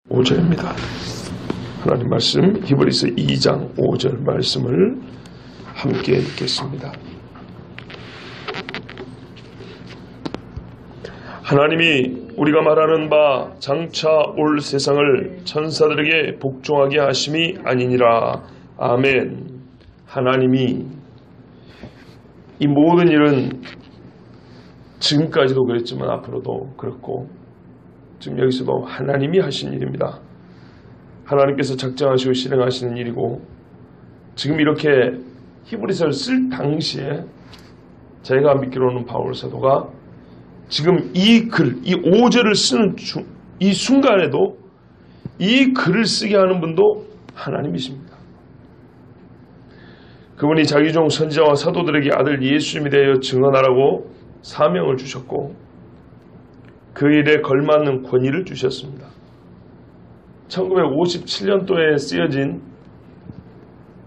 5절입니다. 하나님 말씀 히브리서 2장 5절 말씀을 함께 읽겠습니다. 하나님이 우리가 말하는 바 장차 올 세상을 천사들에게 복종하게 하심이 아니니라. 아멘. 하나님이 이 모든 일은 지금까지도 그랬지만 앞으로도 그렇고 지금 여기서도 하나님이 하신 일입니다. 하나님께서 작정하시고 실행하시는 일이고 지금 이렇게 히브리서를 쓸 당시에 제가 믿기로는 바울 사도가 지금 이 글, 이 5절을 쓰는 이 순간에도 이 글을 쓰게 하는 분도 하나님이십니다. 그분이 자기 종 선지자와 사도들에게 아들 예수님에 대하여 증언하라고 사명을 주셨고 그 일에 걸맞는 권위를 주셨습니다. 1957년도에 쓰여진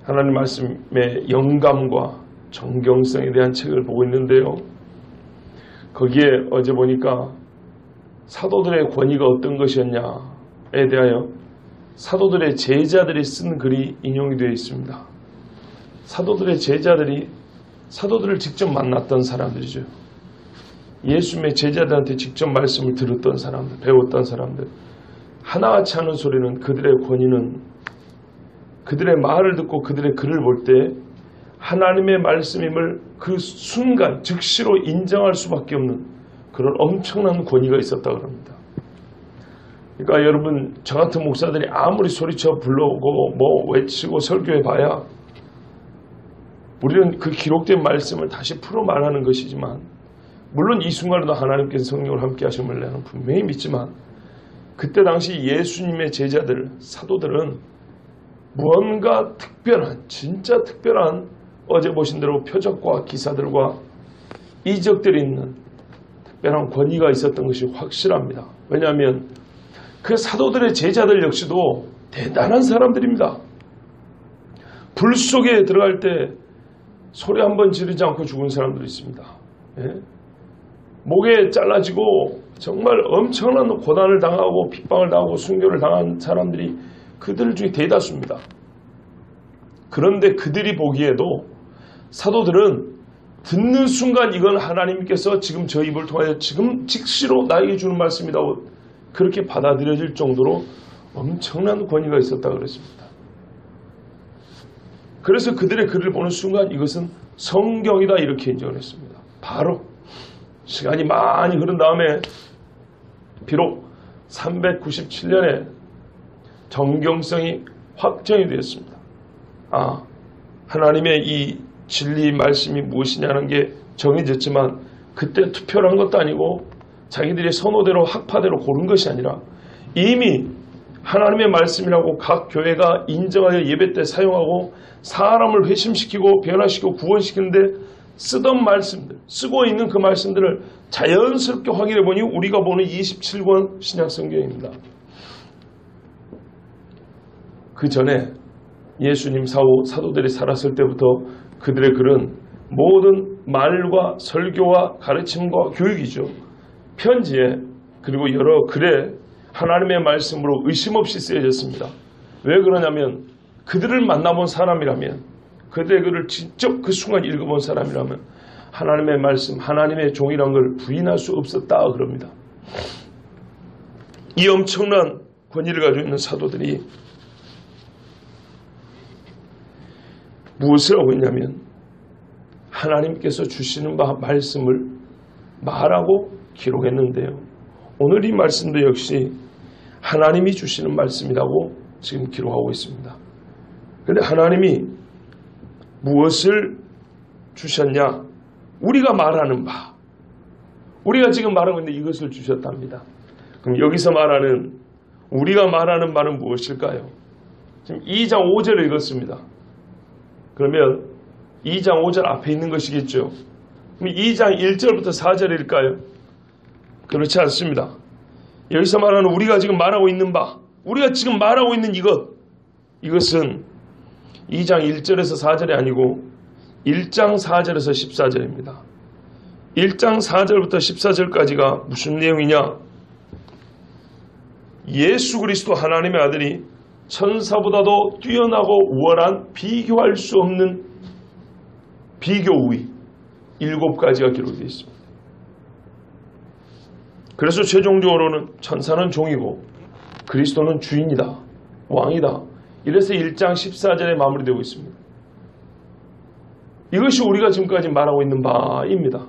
하나님 말씀의 영감과 정경성에 대한 책을 보고 있는데요. 거기에 어제 보니까 사도들의 권위가 어떤 것이었냐에 대하여 사도들의 제자들이 쓴 글이 인용이 되어 있습니다. 사도들의 제자들이 사도들을 직접 만났던 사람들이죠. 예수님의 제자들한테 직접 말씀을 들었던 사람들, 배웠던 사람들. 하나같이 하는 소리는 그들의 권위는 그들의 말을 듣고 그들의 글을 볼 때 하나님의 말씀임을 그 순간 즉시로 인정할 수밖에 없는 그런 엄청난 권위가 있었다고 합니다. 그러니까 여러분 저 같은 목사들이 아무리 소리쳐 불러오고 뭐 외치고 설교해 봐야 우리는 그 기록된 말씀을 다시 풀어 말하는 것이지만 물론 이 순간에도 하나님께서 성령을 함께 하심을 나는 분명히 믿지만 그때 당시 예수님의 제자들, 사도들은 무언가 특별한, 진짜 특별한 어제 보신 대로 표적과 기사들과 이적들이 있는 특별한 권위가 있었던 것이 확실합니다. 왜냐하면 그 사도들의 제자들 역시도 대단한 사람들입니다. 불 속에 들어갈 때 소리 한번 지르지 않고 죽은 사람들이 있습니다. 예? 목에 잘라지고 정말 엄청난 고난을 당하고 핍박을 당하고 순교를 당한 사람들이 그들 중에 대다수입니다. 그런데 그들이 보기에도 사도들은 듣는 순간 이건 하나님께서 지금 저 입을 통하여 지금 즉시로 나에게 주는 말씀이라고 그렇게 받아들여질 정도로 엄청난 권위가 있었다고 그랬습니다. 그래서 그들의 글을 보는 순간 이것은 성경이다 이렇게 인정을 했습니다. 바로 시간이 많이 흐른 다음에 비록 397년에 정경성이 확정이 되었습니다. 하나님의 이 진리 말씀이 무엇이냐는 게 정해졌지만 그때 투표를 한 것도 아니고 자기들의 선호대로 학파대로 고른 것이 아니라 이미 하나님의 말씀이라고 각 교회가 인정하여 예배 때 사용하고 사람을 회심시키고 변화시키고 구원시키는데 쓰던 말씀들, 쓰고 있는 그 말씀들을 자연스럽게 확인해 보니 우리가 보는 27권 신약성경입니다. 그 전에 예수님 사도들이 살았을 때부터 그들의 글은 모든 말과 설교와 가르침과 교육이죠. 편지에 그리고 여러 글에 하나님의 말씀으로 의심 없이 쓰여졌습니다. 왜 그러냐면 그들을 만나본 사람이라면 그들의 글을 직접 그 순간 읽어본 사람이라면 하나님의 말씀, 하나님의 종이란 걸 부인할 수 없었다 그럽니다. 이 엄청난 권위를 가지고 있는 사도들이 무엇을 하고 있냐면 하나님께서 주시는 바 말씀을 말하고 기록했는데요. 오늘 이 말씀도 역시 하나님이 주시는 말씀이라고 지금 기록하고 있습니다. 그런데 하나님이 무엇을 주셨냐? 우리가 말하는 바. 우리가 지금 말하고 있는데 이것을 주셨답니다. 그럼 여기서 말하는 우리가 말하는 바는 무엇일까요? 지금 2장 5절을 읽었습니다. 그러면 2장 5절 앞에 있는 것이겠죠. 그럼 2장 1절부터 4절일까요? 그렇지 않습니다. 여기서 말하는 우리가 지금 말하고 있는 바, 우리가 지금 말하고 있는 이것은 2장 1절에서 4절이 아니고 1장 4절에서 14절입니다. 1장 4절부터 14절까지가 무슨 내용이냐? 예수 그리스도 하나님의 아들이 천사보다도 뛰어나고 우월한 비교할 수 없는 비교 우위 7가지가 기록되어 있습니다. 그래서 최종적으로는 천사는 종이고 그리스도는 주인이다, 왕이다. 이래서 1장 14절에 마무리되고 있습니다. 이것이 우리가 지금까지 말하고 있는 바입니다.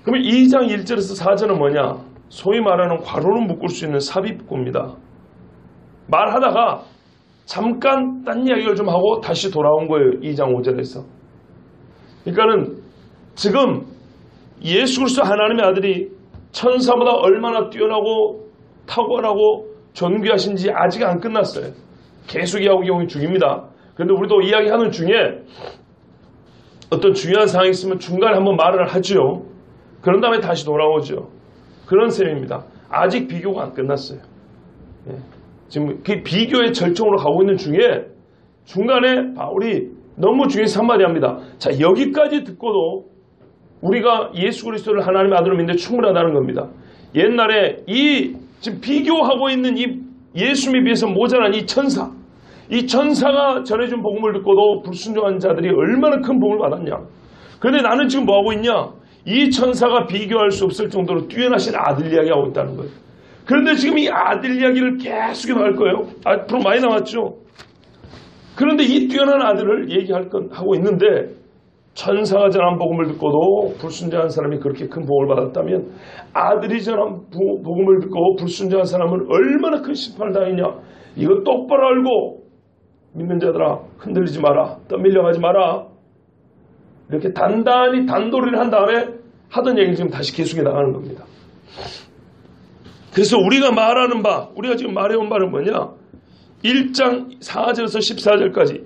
그러면 2장 1절에서 4절은 뭐냐? 소위 말하는 괄호를 묶을 수 있는 삽입구입니다. 말하다가 잠깐 딴 이야기를 좀 하고 다시 돌아온 거예요. 2장 5절에서. 그러니까는 지금 예수 그리스도 하나님의 아들이 천사보다 얼마나 뛰어나고 탁월하고 존귀하신지 아직 안 끝났어요. 계속 이야기하고 중입니다. 그런데 우리도 이야기하는 중에 어떤 중요한 사항이 있으면 중간에 한번 말을 하죠. 그런 다음에 다시 돌아오죠. 그런 셈입니다. 아직 비교가 안 끝났어요. 지금 그 비교의 절정으로 가고 있는 중에 중간에 바울이 너무 중요해서 한마디 합니다. 자, 여기까지 듣고도 우리가 예수 그리스도를 하나님의 아들로 믿는데 충분하다는 겁니다. 옛날에 이 지금 비교하고 있는 이 예수님에 비해서 모자란 이 천사가 전해준 복음을 듣고도 불순종한 자들이 얼마나 큰 복음을 받았냐. 그런데 나는 지금 뭐하고 있냐? 이 천사가 비교할 수 없을 정도로 뛰어나신 아들 이야기하고 있다는 거예요. 그런데 지금 이 아들 이야기를 계속 할 거예요. 앞으로 많이 남았죠. 그런데 이 뛰어난 아들을 하고 있는데 천사가 전한 복음을 듣고도 불순종한 사람이 그렇게 큰 복음을 받았다면 아들이 전한 복음을 듣고 불순종한 사람은 얼마나 큰 심판을 당했냐. 이거 똑바로 알고 믿는 자들아 흔들리지 마라. 떠밀려가지 마라. 이렇게 단단히 단도리를 한 다음에 하던 얘기를 지금 다시 계속해 나가는 겁니다. 그래서 우리가 말하는 바, 우리가 지금 말해온 바는 뭐냐? 1장 4절에서 14절까지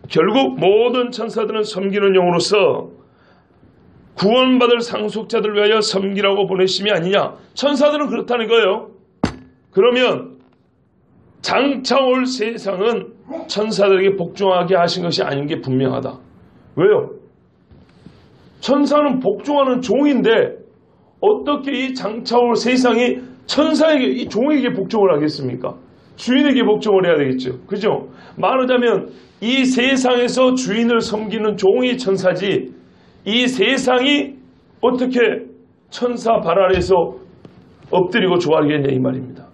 결국 모든 천사들은 섬기는 영으로서 구원받을 상속자들 위하여 섬기라고 보내심이 아니냐. 천사들은 그렇다는 거예요. 그러면 장차 올 세상은 천사들에게 복종하게 하신 것이 아닌 게 분명하다. 왜요? 천사는 복종하는 종인데 어떻게 이 장차 올 세상이 천사에게, 이 종에게 복종을 하겠습니까? 주인에게 복종을 해야 되겠죠. 그죠? 말하자면 이 세상에서 주인을 섬기는 종이 천사지 이 세상이 어떻게 천사 발 아래에서 엎드리고 좋아하겠냐 이 말입니다.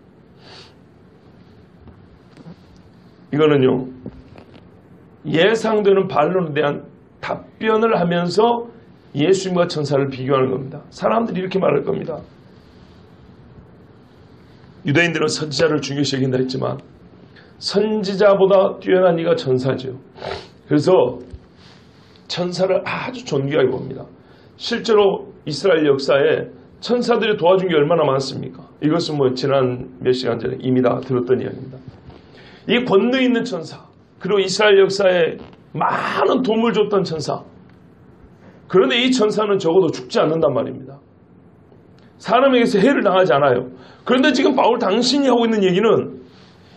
이거는요, 예상되는 반론에 대한 답변을 하면서 예수님과 천사를 비교하는 겁니다. 사람들이 이렇게 말할 겁니다. 유대인들은 선지자를 중요시 여긴다 했지만 선지자보다 뛰어난 이가 천사죠. 그래서 천사를 아주 존귀하게 봅니다. 실제로 이스라엘 역사에 천사들이 도와준 게 얼마나 많습니까? 이것은 뭐 지난 몇 시간 전에 이미 다 들었던 이야기입니다. 이 권능 있는 천사, 그리고 이스라엘 역사에 많은 도움을 줬던 천사. 그런데 이 천사는 적어도 죽지 않는단 말입니다. 사람에게서 해를 당하지 않아요. 그런데 지금 바울 당신이 하고 있는 얘기는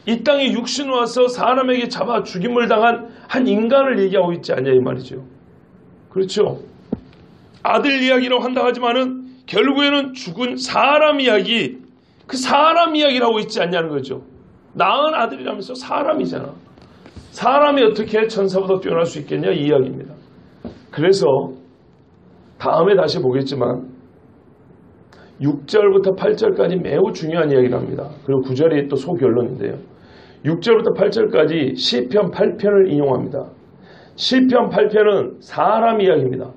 이 땅에 육신 와서 사람에게 잡아 죽임을 당한 한 인간을 얘기하고 있지 않냐 이 말이죠. 그렇죠. 아들 이야기라고 한다 하지만은 결국에는 죽은 사람 이야기, 그 사람 이야기를 하고 있지 않냐는 거죠. 낳은 아들이라면서 사람이잖아. 사람이 어떻게 천사보다 뛰어날 수 있겠냐 이 이야기입니다. 그래서 다음에 다시 보겠지만 6절부터 8절까지 매우 중요한 이야기를 합니다. 그리고 9절이 또 소결론인데요. 6절부터 8절까지 시편 8편을 인용합니다. 시편 8편은 사람 이야기입니다.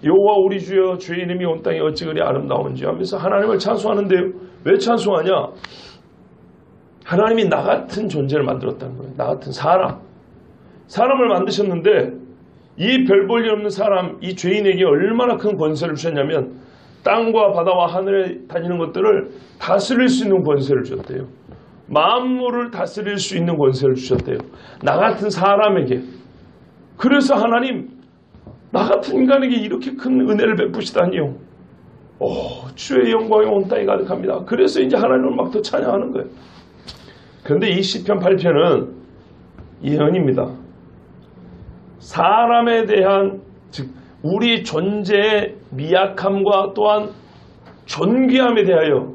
여호와 우리 주여 주의 이름이 온 땅에 어찌 그리 아름다운지 하면서 하나님을 찬송하는데요. 왜 찬송하냐? 하나님이 나 같은 존재를 만들었다는 거예요. 나 같은 사람을 만드셨는데 이 별 볼 일 없는 사람, 이 죄인에게 얼마나 큰 권세를 주셨냐면 땅과 바다와 하늘에 다니는 것들을 다스릴 수 있는 권세를 주셨대요. 만물을 다스릴 수 있는 권세를 주셨대요. 나 같은 사람에게. 그래서 하나님, 나 같은 인간에게 이렇게 큰 은혜를 베푸시다니요. 주의 영광이 온 땅에 가득합니다. 그래서 이제 하나님을 막 더 찬양하는 거예요. 그런데 이 시편 8편은 예언입니다. 사람에 대한, 즉 우리 존재의 미약함과 또한 존귀함에 대하여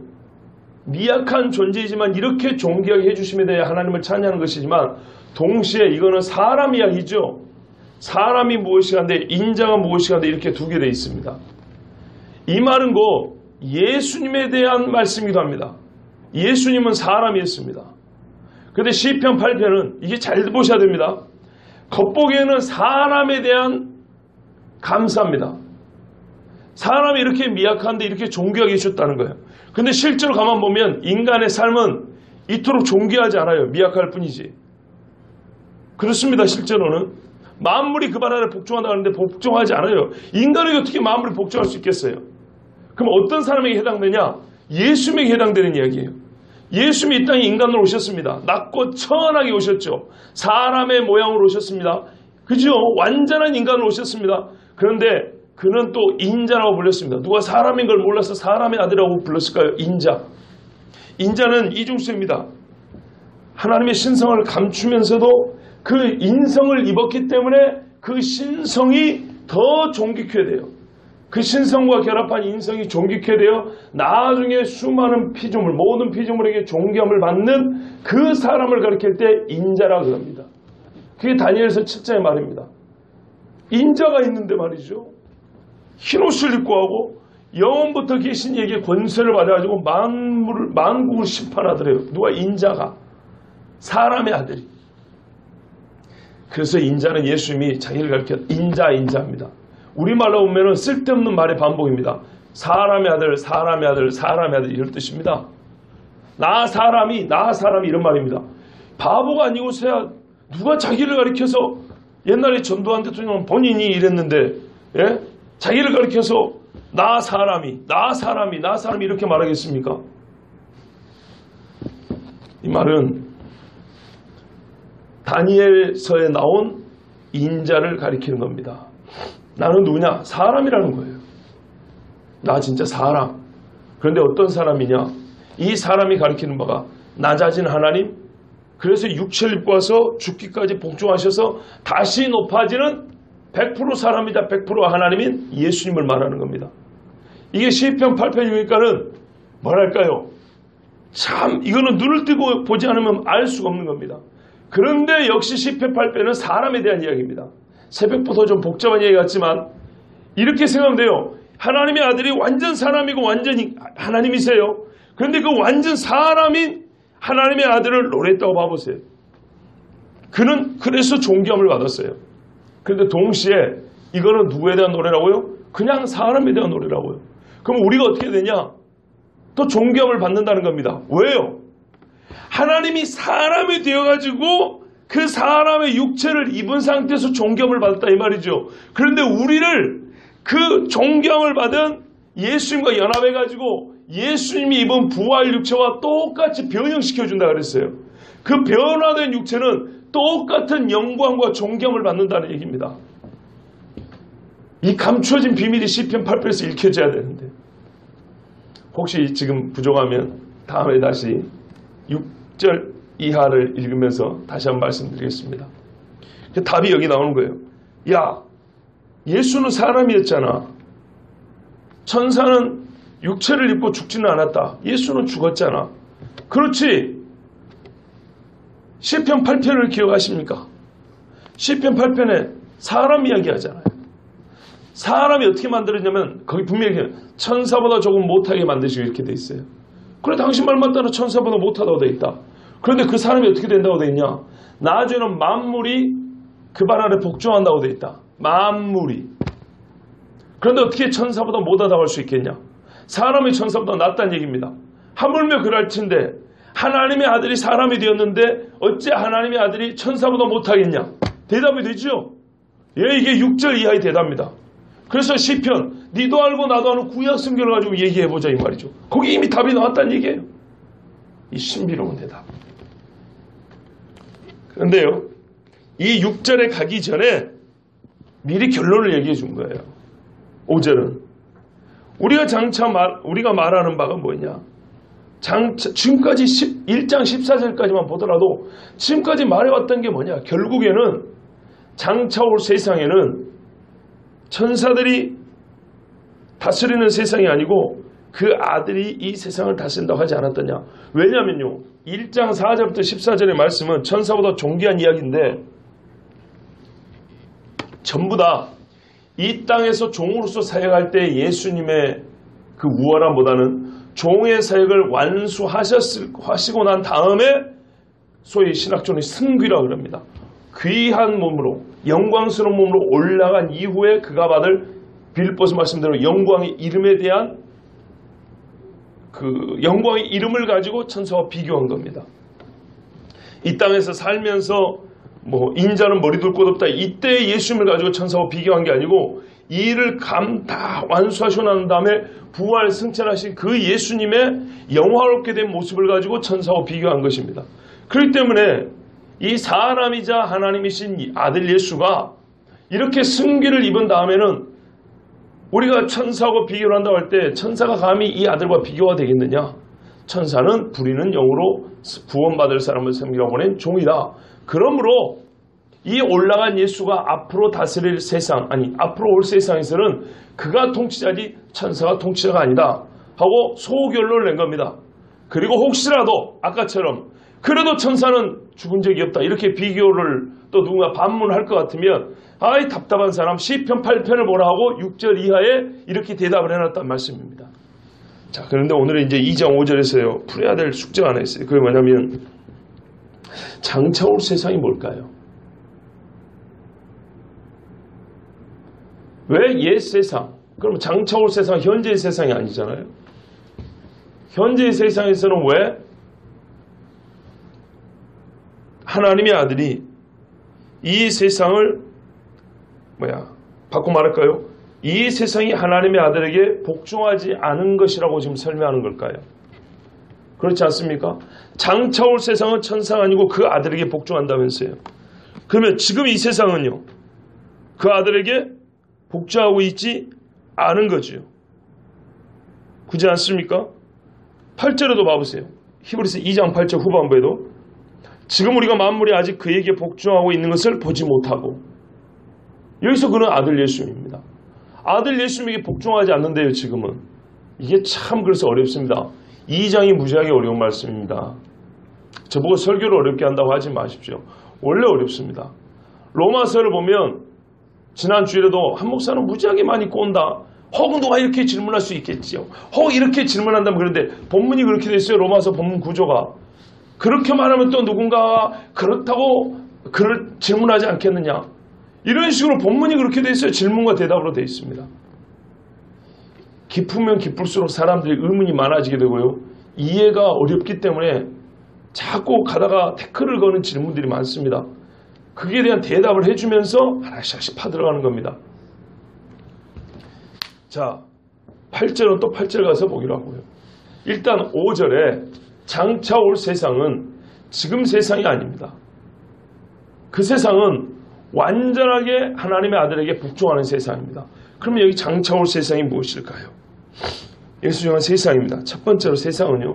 미약한 존재이지만 이렇게 존귀하게 해주심에 대해 하나님을 찬양하는 것이지만 동시에 이거는 사람 이야기죠. 사람이 무엇이간데 인자가 무엇이간데 이렇게 두 개 되어 있습니다. 이 말은 예수님에 대한 말씀이기도 합니다. 예수님은 사람이었습니다. 그런데 시편 8편은 이게 잘 보셔야 됩니다. 겉보기에는 사람에 대한 감사입니다. 사람이 이렇게 미약한데 이렇게 존귀하게 해주셨다는 거예요. 근데 실제로 가만 보면 인간의 삶은 이토록 존귀하지 않아요. 미약할 뿐이지. 그렇습니다. 실제로는 만물이 그 발 아래 복종한다고 하는데 복종하지 않아요. 인간에게 어떻게 만물이 복종할 수 있겠어요? 그럼 어떤 사람에게 해당되냐? 예수님에게 해당되는 이야기예요. 예수님이 이 땅에 인간으로 오셨습니다. 낮고 천하게 오셨죠. 사람의 모양으로 오셨습니다. 그죠? 완전한 인간으로 오셨습니다. 그런데 그는 또 인자라고 불렸습니다. 누가 사람인 걸 몰라서 사람의 아들이라고 불렀을까요? 인자. 인자는 이중수입니다. 하나님의 신성을 감추면서도 그 인성을 입었기 때문에 그 신성이 더 존귀케 돼요. 그 신성과 결합한 인성이 존귀케 되어 나중에 수많은 피조물, 모든 피조물에게 존귀함을 받는 그 사람을 가리킬 때 인자라고 합니다. 그게 다니엘서 7장의 말입니다. 인자가 있는데 말이죠. 흰옷을 입고 하고 영원부터 계신 이에게 권세를 받아가지고 만국을 심판하더래요. 누가? 인자가. 사람의 아들이. 그래서 인자는 예수님이 자기를 가리켜 인자입니다. 우리말로 보면 쓸데없는 말의 반복입니다. 사람의 아들, 사람의 아들, 사람의 아들 이런 뜻입니다. 나 사람이 이런 말입니다. 바보가 아니고서야 누가 자기를 가리켜서 옛날에 전두환 대통령은 본인이 이랬는데 자기를 가리켜서 나 사람이 이렇게 말하겠습니까? 이 말은 다니엘서에 나온 인자를 가리키는 겁니다. 나는 누구냐? 사람이라는 거예요. 나 진짜 사람. 그런데 어떤 사람이냐? 이 사람이 가리키는 바가 낮아진 하나님, 그래서 육체를 입고 와서 죽기까지 복종하셔서 다시 높아지는 100% 사람이다 100% 하나님인 예수님을 말하는 겁니다. 이게 시편 8편이니까는 뭐랄까요? 참 이거는 눈을 뜨고 보지 않으면 알 수가 없는 겁니다. 그런데 역시 시편 8편은 사람에 대한 이야기입니다. 새벽부터 좀 복잡한 얘기 같지만 이렇게 생각하면 돼요. 하나님의 아들이 완전 사람이고 완전히 하나님이세요. 그런데 그 완전 사람인 하나님의 아들을 노래했다고 봐보세요. 그는 그래서 존귀함을 받았어요. 그런데 동시에 이거는 누구에 대한 노래라고요? 그냥 사람에 대한 노래라고요. 그럼 우리가 어떻게 되냐? 또 존귀함을 받는다는 겁니다. 왜요? 하나님이 사람이 되어가지고 그 사람의 육체를 입은 상태에서 존귀함을 받았다 이 말이죠. 그런데 우리를 그 존귀함을 받은 예수님과 연합해가지고 예수님이 입은 부활 육체와 똑같이 변형시켜준다 그랬어요. 그 변화된 육체는 똑같은 영광과 존귀함을 받는다는 얘기입니다. 이 감추어진 비밀이 시편 8편에서 읽혀져야 되는데 혹시 지금 부족하면 다음에 다시 6절 이하를 읽으면서 다시 한번 말씀드리겠습니다. 답이 여기 나오는 거예요. 야, 예수는 사람이었잖아. 천사는 육체를 입고 죽지는 않았다. 예수는 죽었잖아. 그렇지. 시편 8편을 기억하십니까? 시편 8편에 사람 이야기 하잖아요. 사람이 어떻게 만들었냐면 거기 분명히 천사보다 조금 못하게 만드시고 이렇게 돼 있어요. 그래 당신 말 맞다는 천사보다 못하다고 돼 있다. 그런데 그 사람이 어떻게 된다고 돼 있냐? 나중에는 만물이 그 발 아래 복종한다고 돼 있다. 만물이. 그런데 어떻게 천사보다 못하다고 할 수 있겠냐? 사람이 천사보다 낫다는 얘기입니다. 하물며 그럴진데 하나님의 아들이 사람이 되었는데 어째 하나님의 아들이 천사보다 못하겠냐? 대답이 되죠? 예, 이게 6절 이하의 대답입니다. 그래서 시편, 니도 알고 나도 아는 구약 성경을 가지고 얘기해보자 이 말이죠. 거기 이미 답이 나왔다는 얘기예요. 이 신비로운 대답. 그런데요, 이 6절에 가기 전에 미리 결론을 얘기해 준 거예요. 5절은 우리가 말하는 바가 뭐냐? 지금까지 1장 14절까지만 보더라도 지금까지 말해왔던 게 뭐냐? 결국에는 장차 올 세상에는 천사들이 다스리는 세상이 아니고 그 아들이 이 세상을 다스린다고 하지 않았더냐. 왜냐면요, 1장 4절부터 14절의 말씀은 천사보다 존귀한 이야기인데 전부 다 이 땅에서 종으로서 사역할 때 예수님의 그 우월함보다는 종의 사역을 완수하시고 난 다음에 소위 신학적으로 승귀라고 그럽니다. 귀한 몸으로, 영광스러운 몸으로 올라간 이후에 그가 받을 빌립보서 말씀대로 영광의 이름에 대한 그 영광의 이름을 가지고 천사와 비교한 겁니다. 이 땅에서 살면서 인자는 머리 둘 곳 없다. 이때 예수님을 가지고 천사와 비교한 게 아니고 이 일을 다 완수하시고 난 다음에 부활 승천하신 그 예수님의 영화롭게 된 모습을 가지고 천사와 비교한 것입니다. 그렇기 때문에 이 사람이자 하나님이신 아들 예수가 이렇게 승귀를 입은 다음에는 우리가 천사하고 비교를 한다고 할 때 천사가 감히 이 아들과 비교가 되겠느냐? 천사는 부리는 영으로 구원받을 사람을 섬기라고 보낸 종이다. 그러므로 이 올라간 예수가 앞으로 다스릴 세상, 앞으로 올 세상에서는 그가 통치자지 천사가 통치자가 아니다 하고 소결론을 낸 겁니다. 그리고 혹시라도 아까처럼 그래도 천사는 죽은 적이 없다 이렇게 비교를 또 누군가 반문할 것 같으면 아이 답답한 사람 시편 8편을 보라 하고 6절 이하에 이렇게 대답을 해놨단 말씀입니다. 자, 그런데 오늘은 이제 2장 5절에서요 풀어야 될 숙제가 하나 있어요. 그게 뭐냐면 장차 올 세상이 뭘까요? 왜 옛 세상? 그럼 장차 올 세상 현재의 세상이 아니잖아요. 현재의 세상에서는 왜 하나님의 아들이 이 세상을 바꿔 말할까요? 이 세상이 하나님의 아들에게 복종하지 않은 것이라고 지금 설명하는 걸까요? 그렇지 않습니까? 장차 올 세상은 천사가 아니고 그 아들에게 복종한다면서요. 그러면 지금 이 세상은요, 그 아들에게 복종하고 있지 않은 거죠. 그렇지 않습니까? 8절에도 봐보세요. 히브리서 2장 8절 후반부에도 지금 우리가 만물이 아직 그에게 복종하고 있는 것을 보지 못하고, 여기서 그는 아들 예수님입니다. 아들 예수님에게 복종하지 않는데요. 지금은 이게 참 그래서 어렵습니다. 2장이 무지하게 어려운 말씀입니다. 저보고 설교를 어렵게 한다고 하지 마십시오. 원래 어렵습니다. 로마서를 보면 지난 주일에도 한 목사는 무지하게 많이 꼰다. 혹은 누가 이렇게 질문할 수 있겠지요. 혹 이렇게 질문한다면 그런데 본문이 그렇게 돼 있어요. 로마서 본문 구조가. 그렇게 말하면 또 누군가 그렇다고 그를 질문하지 않겠느냐. 이런 식으로 본문이 그렇게 돼 있어요. 질문과 대답으로 돼 있습니다. 깊으면 깊을수록 사람들이 의문이 많아지게 되고요. 이해가 어렵기 때문에 자꾸 가다가 태클을 거는 질문들이 많습니다. 그에 대한 대답을 해주면서 하나씩 파들어가는 겁니다. 자, 8절은 또 8절 가서 보기로 하고요. 일단 5절에 장차 올 세상은 지금 세상이 아닙니다. 그 세상은 완전하게 하나님의 아들에게 복종하는 세상입니다. 그러면 여기 장차 올 세상이 무엇일까요? 여기서 중요한 세상입니다. 첫 번째로 세상은요,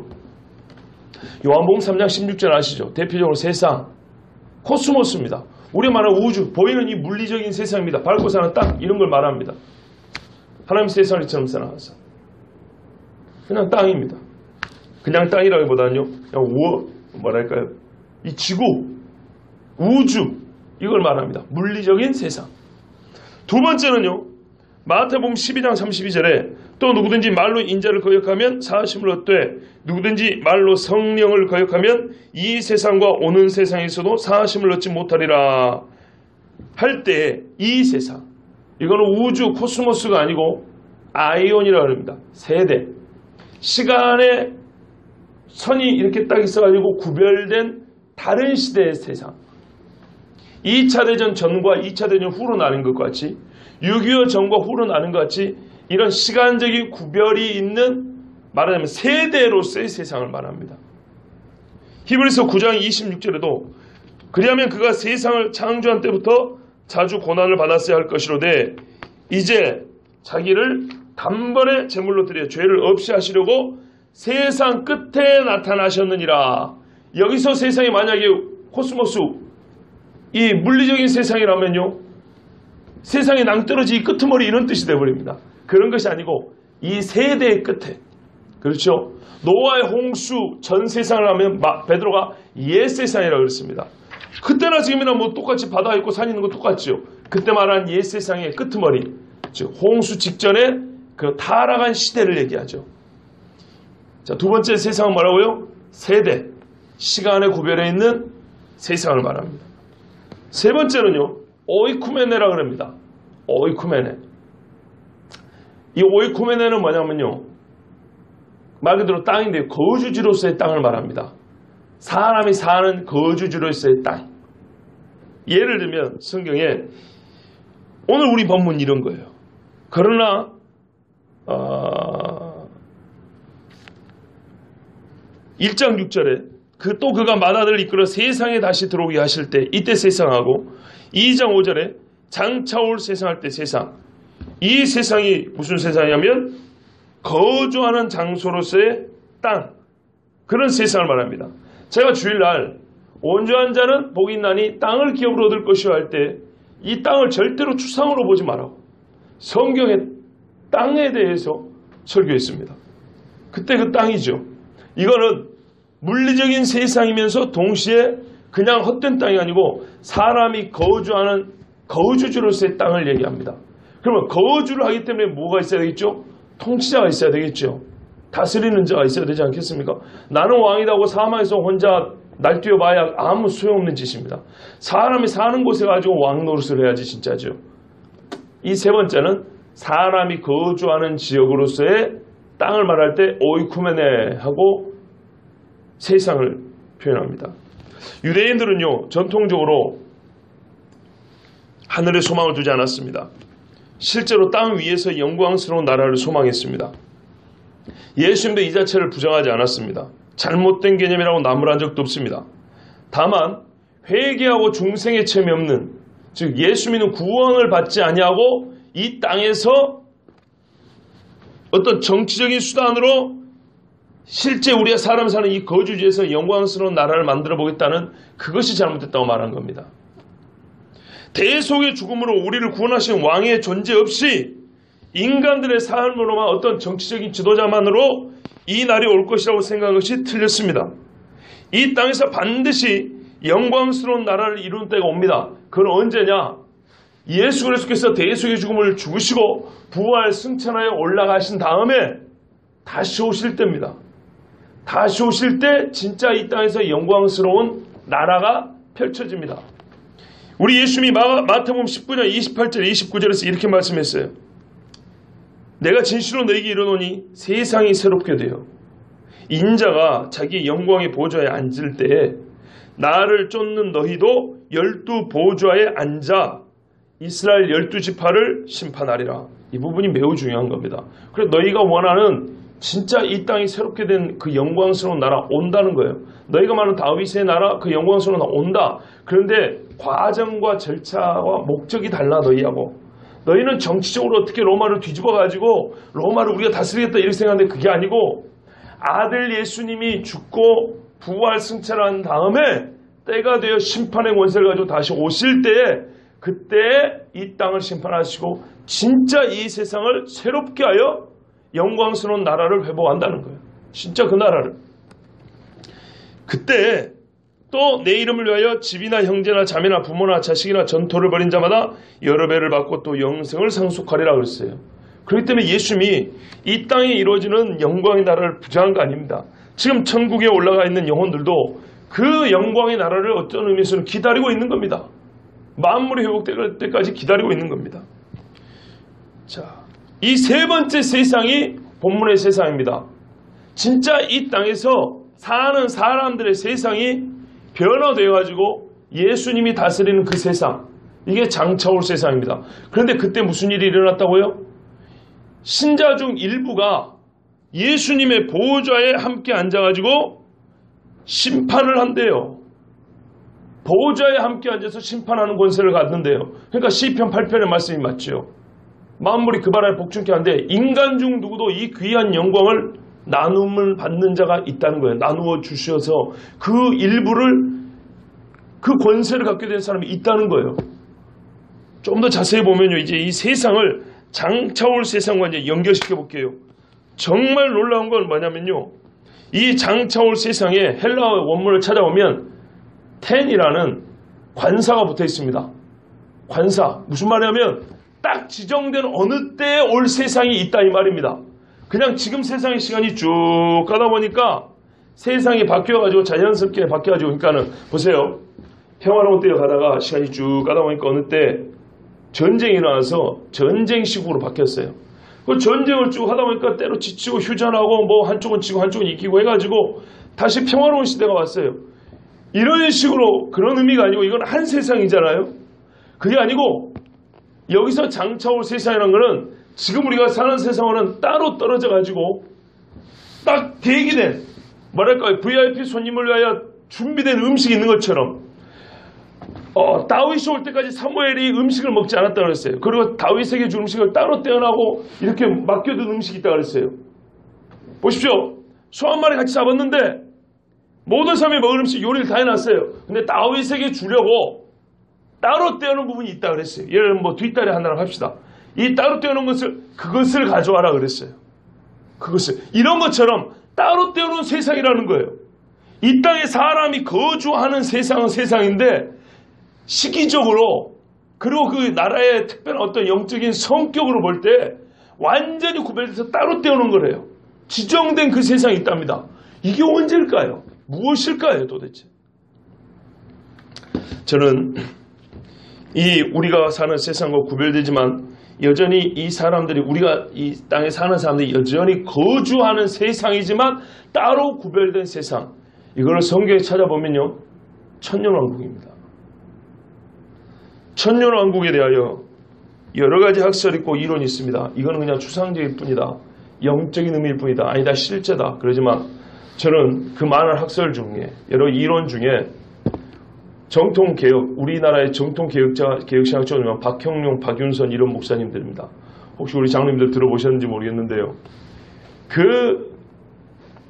요한복음 3장 16절 아시죠? 대표적으로 세상, 코스모스입니다. 우리 말하는 우주, 보이는 이 물리적인 세상입니다. 밟고 사는 땅, 이런 걸 말합니다. 하나님 세상을 처럼 살아가서 그냥 땅입니다. 그냥 땅이라기보다는요, 그냥 이 지구, 우주, 이걸 말합니다. 물리적인 세상. 두 번째는요, 마태복음 12장 32절에 또 누구든지 말로 인자를 거역하면 사하심을 얻되 누구든지 말로 성령을 거역하면 이 세상과 오는 세상에서도 사하심을 얻지 못하리라 할 때 이 세상, 이거는 우주 코스모스가 아니고 아이온이라고 합니다. 세대. 시간의 선이 이렇게 딱 있어가지고 구별된 다른 시대의 세상. 2차 대전 전과 2차 대전 후로 나는 것 같이, 6.25 전과 후로 나는 것 같이 이런 시간적인 구별이 있는, 말하자면 세대로서의 세상을 말합니다. 히브리서 9장 26절에도 그리하면 그가 세상을 창조한 때부터 자주 고난을 받았어야 할 것이로되 이제 자기를 단번에 제물로 드려 죄를 없이 하시려고 세상 끝에 나타나셨느니라. 여기서 세상이 만약에 코스모스, 이 물리적인 세상이라면요, 세상의 낭떠러지 끄트머리 이런 뜻이 되어버립니다. 그런 것이 아니고 이 세대의 끝에, 그렇죠? 노아의 홍수 전 세상을 하면 베드로가 옛 세상이라고 그랬습니다. 그때나 지금이나 뭐 똑같이 바다에 있고 산 있는 거 똑같죠. 그때 말한 옛 세상의 끄트머리, 즉 홍수 직전에 그 타락한 시대를 얘기하죠. 자, 두 번째 세상은 뭐라고요? 세대, 시간의 구별에 있는 세상을 말합니다. 세 번째는요, 오이쿠메네라 그럽니다. 오이쿠메네. 이 오이쿠메네는 뭐냐면요, 말 그대로 땅인데 거주지로서의 땅을 말합니다. 사람이 사는 거주지로서의 땅. 예를 들면 성경에 오늘 우리 본문 이런 거예요. 그러나 1장 6절에 또 그가 마다들을 이끌어 세상에 다시 들어오게 하실 때 이때 세상하고 2장 5절에 장차 올 세상할 때 세상. 이 세상이 무슨 세상이냐면 거주하는 장소로서의 땅, 그런 세상을 말합니다. 제가 주일날 온전한 자는 복이 있나니 땅을 기업으로 얻을 것이요 할 때 이 땅을 절대로 추상으로 보지 말라고 성경의 땅에 대해서 설교했습니다. 그때 그 땅이죠. 이거는 물리적인 세상이면서 동시에 그냥 헛된 땅이 아니고 사람이 거주하는 거주지로서의 땅을 얘기합니다. 그러면 거주를 하기 때문에 뭐가 있어야 되겠죠? 통치자가 있어야 되겠죠. 다스리는 자가 있어야 되지 않겠습니까? 나는 왕이라고 사망에서 혼자 날뛰어봐야 아무 소용없는 짓입니다. 사람이 사는 곳에 가지고 왕 노릇을 해야지 진짜죠. 이 세 번째는 사람이 거주하는 지역으로서의 땅을 말할 때 오이쿠메네 하고 세상을 표현합니다. 유대인들은요, 전통적으로 하늘에 소망을 두지 않았습니다. 실제로 땅 위에서 영광스러운 나라를 소망했습니다. 예수님도 이 자체를 부정하지 않았습니다. 잘못된 개념이라고 나무란 적도 없습니다. 다만 회개하고 중생의 체험이 없는, 즉 예수 믿는 구원을 받지 아니하고 이 땅에서 어떤 정치적인 수단으로 실제 우리가 사람 사는 이 거주지에서 영광스러운 나라를 만들어 보겠다는 그것이 잘못됐다고 말한 겁니다. 대속의 죽음으로 우리를 구원하신 왕의 존재 없이 인간들의 삶으로만 어떤 정치적인 지도자만으로 이 날이 올 것이라고 생각한 것이 틀렸습니다. 이 땅에서 반드시 영광스러운 나라를 이루는 때가 옵니다. 그건 언제냐? 예수 그리스도께서 대속의 죽음을 죽으시고 부활 승천하여 올라가신 다음에 다시 오실 때입니다. 다시 오실 때 진짜 이 땅에서 영광스러운 나라가 펼쳐집니다. 우리 예수님이 마태복음 19장 28절 29절에서 이렇게 말씀했어요. 내가 진실로 너에게 이르노니 세상이 새롭게 되어 인자가 자기 영광의 보좌에 앉을 때에 나를 쫓는 너희도 12 보좌에 앉아 이스라엘 12지파를 심판하리라. 이 부분이 매우 중요한 겁니다. 그래서 너희가 원하는 진짜 이 땅이 새롭게 된 그 영광스러운 나라 온다는 거예요. 너희가 말하는 다윗의 나라, 그 영광스러운 나라 온다. 그런데 과정과 절차와 목적이 달라 너희하고. 너희는 정치적으로 어떻게 로마를 뒤집어가지고 로마를 우리가 다스리겠다 이렇게 생각하는데 그게 아니고 아들 예수님이 죽고 부활 승천한 다음에 때가 되어 심판의 권세를 가지고 다시 오실 때에 그때 이 땅을 심판하시고 진짜 이 세상을 새롭게 하여 영광스러운 나라를 회복한다는 거예요. 진짜 그 나라를. 그때 또 내 이름을 위하여 집이나 형제나 자매나 부모나 자식이나 전토를 벌인 자마다 여러 배를 받고 또 영생을 상속하리라 그랬어요. 그렇기 때문에 예수님이 이 땅에 이루어지는 영광의 나라를 부정한 거 아닙니다. 지금 천국에 올라가 있는 영혼들도 그 영광의 나라를 어떤 의미에서는 기다리고 있는 겁니다. 만물이 회복될 때까지 기다리고 있는 겁니다. 자, 이 세 번째 세상이 본문의 세상입니다. 진짜 이 땅에서 사는 사람들의 세상이 변화되어가지고 예수님이 다스리는 그 세상, 이게 장차 올 세상입니다. 그런데 그때 무슨 일이 일어났다고요? 신자 중 일부가 예수님의 보좌에 함께 앉아가지고 심판을 한대요. 보좌에 함께 앉아서 심판하는 권세를 갖는데요. 그러니까 시편 8편의 말씀이 맞죠. 만물이 그 바람에 복종케 하는데 인간 중 누구도 이 귀한 영광을 나눔을 받는 자가 있다는 거예요. 나누어 주셔서 그 일부를, 그 권세를 갖게 된 사람이 있다는 거예요. 좀 더 자세히 보면요, 이제 이 세상을 장차 올 세상과 이제 연결시켜 볼게요. 정말 놀라운 건 뭐냐면요. 이 장차올 세상에 헬라어 원문을 찾아보면 텐이라는 관사가 붙어 있습니다. 관사. 무슨 말이냐면 딱 지정된 어느 때에 올 세상이 있다 이 말입니다. 그냥 지금 세상의 시간이 쭉 가다 보니까 세상이 바뀌어가지고 자연스럽게 바뀌어가지고 그러니까는 보세요. 평화로운 때에 가다가 시간이 쭉 가다 보니까 어느 때 전쟁이 일어나서 전쟁식으로 바뀌었어요. 그 전쟁을 쭉 하다 보니까 때로 지치고 휴전하고 뭐 한쪽은 지고 한쪽은 이기고 해가지고 다시 평화로운 시대가 왔어요. 이런 식으로 그런 의미가 아니고 이건 한 세상이잖아요. 그게 아니고 여기서 장차올 세상이라는 거는 지금 우리가 사는 세상과는 따로 떨어져 가지고 딱 대기된 뭐랄까요 VIP 손님을 위하여 준비된 음식이 있는 것처럼 다윗이 올 때까지 사무엘이 음식을 먹지 않았다 그랬어요. 그리고 다윗에게 준 음식을 따로 떼어나고 이렇게 맡겨둔 음식이 있다 그랬어요. 보십시오. 소 한 마리 같이 잡았는데 모든 사람이 먹을 음식 요리를 다 해놨어요. 근데 다윗에게 주려고 따로 떼어놓은 부분이 있다 그랬어요. 예를 들면 뭐 뒷다리 하나라고 합시다. 이 따로 떼어놓은 그것을 가져와라 그랬어요. 그것을. 이런 것처럼 따로 떼어놓은 세상이라는 거예요. 이 땅에 사람이 거주하는 세상은 세상인데 시기적으로 그리고 그 나라의 특별한 어떤 영적인 성격으로 볼 때 완전히 구별돼서 따로 떼어놓은 거래요. 지정된 그 세상이 있답니다. 이게 언제일까요? 무엇일까요 도대체? 저는 우리가 사는 세상과 구별되지만 여전히 이 사람들이 우리가 이 땅에 사는 사람들이 여전히 거주하는 세상이지만 따로 구별된 세상 이거를 성경에 찾아보면요 천년왕국입니다. 천년왕국에 대하여 여러 가지 학설이 있고 이론이 있습니다. 이거는 그냥 추상적일 뿐이다. 영적인 의미일 뿐이다. 아니다 실제다. 그러지만 저는 그 많은 학설 중에 여러 이론 중에 정통개혁, 우리나라의 정통개혁신학자는 박형룡, 박윤선 이런 목사님들입니다. 혹시 우리 장로님들 들어보셨는지 모르겠는데요. 그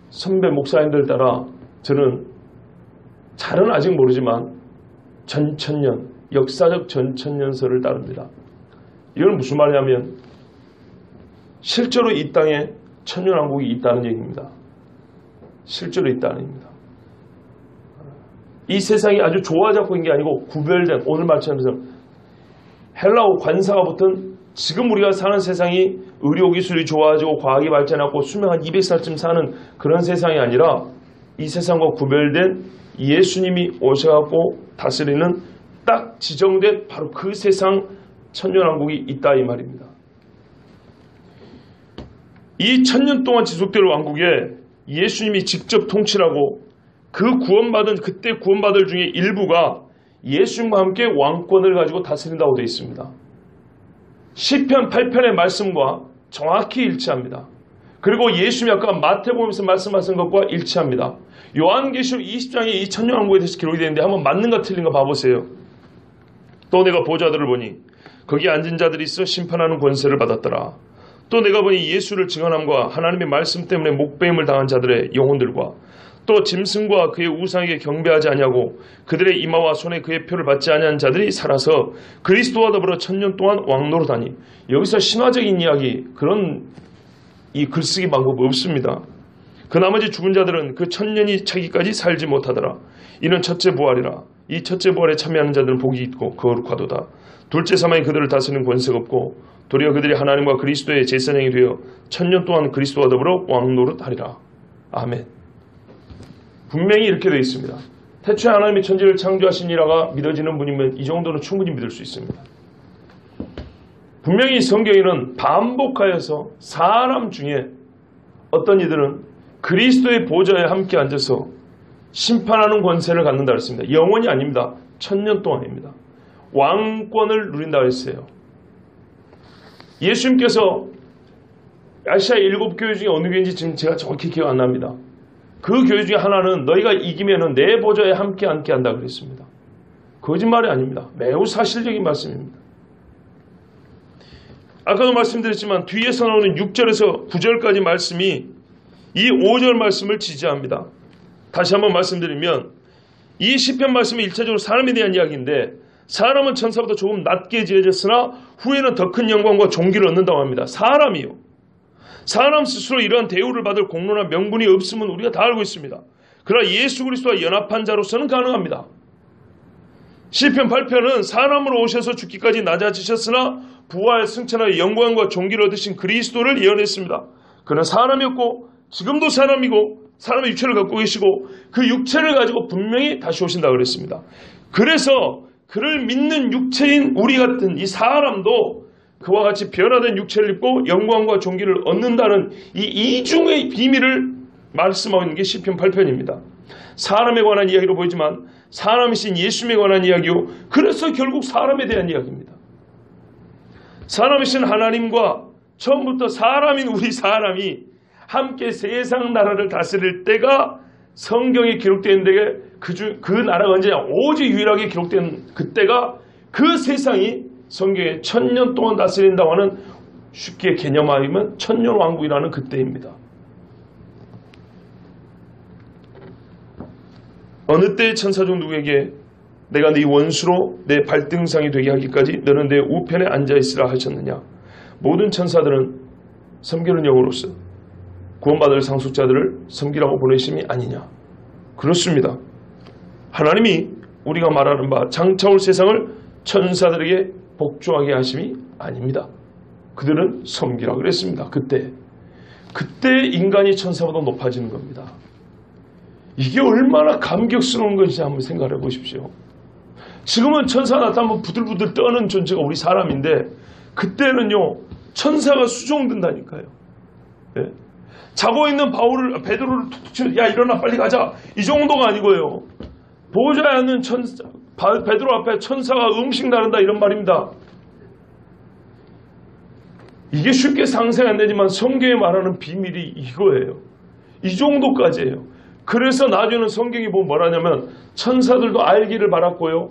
선배 목사님들 따라 저는 잘은 아직 모르지만 전천년, 역사적 전천년설을 따릅니다. 이건 무슨 말이냐면 실제로 이 땅에 천년왕국이 있다는 얘기입니다. 실제로 있다는 얘기입니다. 이 세상이 아주 조화잡고 있는 게 아니고 구별된 오늘 말처럼 헬라어 관사가 붙은 지금 우리가 사는 세상이 의료기술이 좋아지고 과학이 발전하고 수명 한 200살쯤 사는 그런 세상이 아니라 이 세상과 구별된 예수님이 오셔갖고 다스리는 딱 지정된 바로 그 세상 천년왕국이 있다 이 말입니다. 이 천년 동안 지속될 왕국에 예수님이 직접 통치하고 그 구원받은 그때 구원받을 중에 일부가 예수님과 함께 왕권을 가지고 다스린다고 되어 있습니다. 시편 8편의 말씀과 정확히 일치합니다. 그리고 예수님이 아까 마태복음에서 말씀하신 것과 일치합니다. 요한계시록 20장에 이 천년왕국에 대해서 기록이 되는데 한번 맞는가 틀린가 봐보세요. 또 내가 보좌들을 보니 거기 앉은 자들이 있어 심판하는 권세를 받았더라. 또 내가 보니 예수를 증언함과 하나님의 말씀 때문에 목배임을 당한 자들의 영혼들과 또 짐승과 그의 우상에게 경배하지 아니하고 그들의 이마와 손에 그의 표를 받지 아니한 자들이 살아서 그리스도와 더불어 천년 동안 왕노릇하니 여기서 신화적인 이야기 그런 이 글쓰기 방법 없습니다. 그 나머지 죽은 자들은 그 천년이 차기까지 살지 못하더라. 이는 첫째 부활이라. 이 첫째 부활에 참여하는 자들은 복이 있고 거룩하도다. 둘째 사망이 그들을 다스리는 권세가 없고 도리어 그들이 하나님과 그리스도의 제사장이 되어 천년 동안 그리스도와 더불어 왕노릇하리라. 아멘. 분명히 이렇게 되어 있습니다. 태초에 하나님이 천지를 창조하신 이라가 믿어지는 분이면 이 정도는 충분히 믿을 수 있습니다. 분명히 성경에는 반복하여서 사람 중에 어떤 이들은 그리스도의 보좌에 함께 앉아서 심판하는 권세를 갖는다 그랬습니다. 영원히 아닙니다. 천년 동안입니다. 왕권을 누린다 그랬어요. 예수님께서 아시아 7교회 중에 어느 교회인지 지금 제가 정확히 기억 안 납니다. 그 교회 중에 하나는 너희가 이기면은 내 보좌에 함께 앉게 한다 그랬습니다. 거짓말이 아닙니다. 매우 사실적인 말씀입니다. 아까도 말씀드렸지만 뒤에서 나오는 6절에서 9절까지 말씀이 이 5절 말씀을 지지합니다. 다시 한번 말씀드리면 이 시편 말씀이 1차적으로 사람에 대한 이야기인데 사람은 천사보다 조금 낮게 지어졌으나 후에는 더 큰 영광과 존귀를 얻는다고 합니다. 사람이요. 사람 스스로 이러한 대우를 받을 공로나 명분이 없음은 우리가 다 알고 있습니다. 그러나 예수 그리스도와 연합한 자로서는 가능합니다. 시편 8편은 사람으로 오셔서 죽기까지 낮아지셨으나 부활 승천하여 영광과 존귀를 얻으신 그리스도를 예언했습니다. 그는 사람이었고 지금도 사람이고 사람의 육체를 갖고 계시고 그 육체를 가지고 분명히 다시 오신다고 그랬습니다. 그래서 그를 믿는 육체인 우리 같은 이 사람도 그와 같이 변화된 육체를 입고 영광과 존귀를 얻는다는 이 이중의 비밀을 말씀하고 있는 게 시편 8편입니다. 사람에 관한 이야기로 보이지만 사람이신 예수님에 관한 이야기요. 그래서 결국 사람에 대한 이야기입니다. 사람이신 하나님과 처음부터 사람인 우리 사람이 함께 세상 나라를 다스릴 때가 성경에 기록된 데에 그 나라가 언제냐? 오직 유일하게 기록된 그때가 그 세상이 성경에 1000년 동안 다스린다고 하는 쉽게 개념하면 천년왕국이라는 그때입니다. 어느 때의 천사 중 누구에게 내가 네 원수로 내 발등상이 되게 하기까지 너는 내 우편에 앉아있으라 하셨느냐. 모든 천사들은 섬기는 영으로서 구원받을 상속자들을 섬기라고 보내심이 아니냐. 그렇습니다. 하나님이 우리가 말하는 바 장차올 세상을 천사들에게 복종하게 하심이 아닙니다. 그들은 섬기라고 그랬습니다. 그때 인간이 천사보다 높아지는 겁니다. 이게 얼마나 감격스러운 건지 한번 생각해 보십시오. 지금은 천사가 나타나면 부들부들 떠는 존재가 우리 사람인데 그때는요 천사가 수종든다니까요. 네? 자고 있는 베드로를 툭툭 치면 야 일어나 빨리 가자 이 정도가 아니고요. 보호자에 앉는 베드로 앞에 천사가 음식 나른다 이런 말입니다. 이게 쉽게 상상이 안 되지만 성경에 말하는 비밀이 이거예요. 이 정도까지예요. 그래서 나중에는 성경이 보면 뭐라냐면 천사들도 알기를 바랐고요.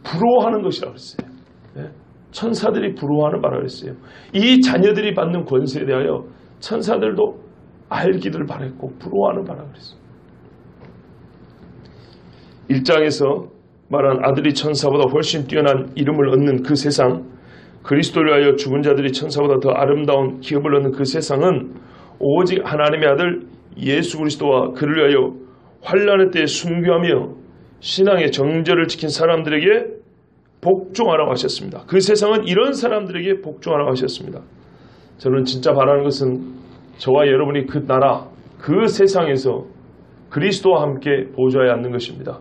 부러워하는 것이라고 했어요. 네? 천사들이 부러워하는 바라고 했어요. 이 자녀들이 받는 권세에 대하여 천사들도 알기를 바랐고 부러워하는 바라고 했어요. 1장에서 말한 아들이 천사보다 훨씬 뛰어난 이름을 얻는 그 세상, 그리스도를 위하여 죽은 자들이 천사보다 더 아름다운 기업을 얻는 그 세상은 오직 하나님의 아들 예수 그리스도와 그를 위하여 환난의 때에 순교하며 신앙의 정절을 지킨 사람들에게 복종하라고 하셨습니다. 그 세상은 이런 사람들에게 복종하라고 하셨습니다. 저는 진짜 바라는 것은 저와 여러분이 그 나라, 그 세상에서 그리스도와 함께 보좌에 앉는 것입니다.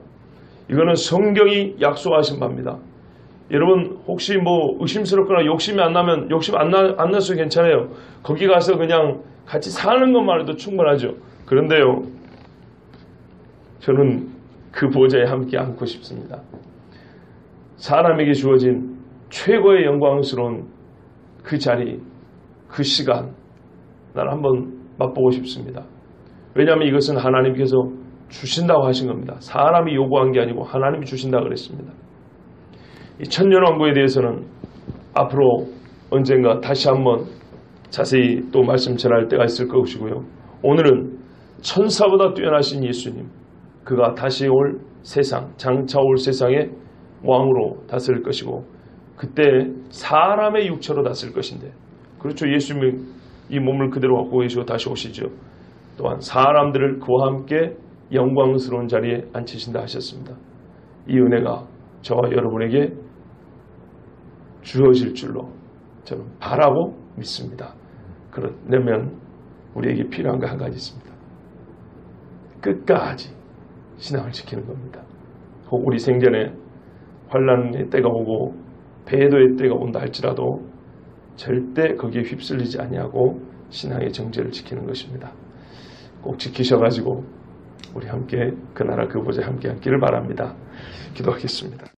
이거는 성경이 약속하신 바입니다. 여러분 혹시 의심스럽거나 욕심이 안 나면 욕심 안 나서 괜찮아요. 거기 가서 그냥 같이 사는 것만 해도 충분하죠. 그런데요, 저는 그 보좌에 함께 앉고 싶습니다. 사람에게 주어진 최고의 영광스러운 그 자리, 그 시간, 난 한번 맛보고 싶습니다. 왜냐하면 이것은 하나님께서 주신다고 하신 겁니다. 사람이 요구한 게 아니고 하나님이 주신다고 그랬습니다. 이 천년왕국에 대해서는 앞으로 언젠가 다시 한번 자세히 또 말씀 전할 때가 있을 것이고요. 오늘은 천사보다 뛰어나신 예수님, 그가 다시 올 세상, 장차 올 세상의 왕으로 다스릴 것이고 그때 사람의 육체로 다스릴 것인데, 그렇죠. 예수님이 이 몸을 그대로 갖고 계시고 다시 오시죠. 또한 사람들을 그와 함께 영광스러운 자리에 앉히신다 하셨습니다. 이 은혜가 저와 여러분에게 주어질 줄로 저는 바라고 믿습니다. 그러려면 우리에게 필요한 거 한 가지 있습니다. 끝까지 신앙을 지키는 겁니다. 혹 우리 생전에 환난의 때가 오고 배도의 때가 온다 할지라도 절대 거기에 휩쓸리지 아니하고 신앙의 정죄를 지키는 것입니다. 꼭 지키셔가지고 우리 함께 그 나라 그 보좌에 함께 앉기를 바랍니다. 기도하겠습니다.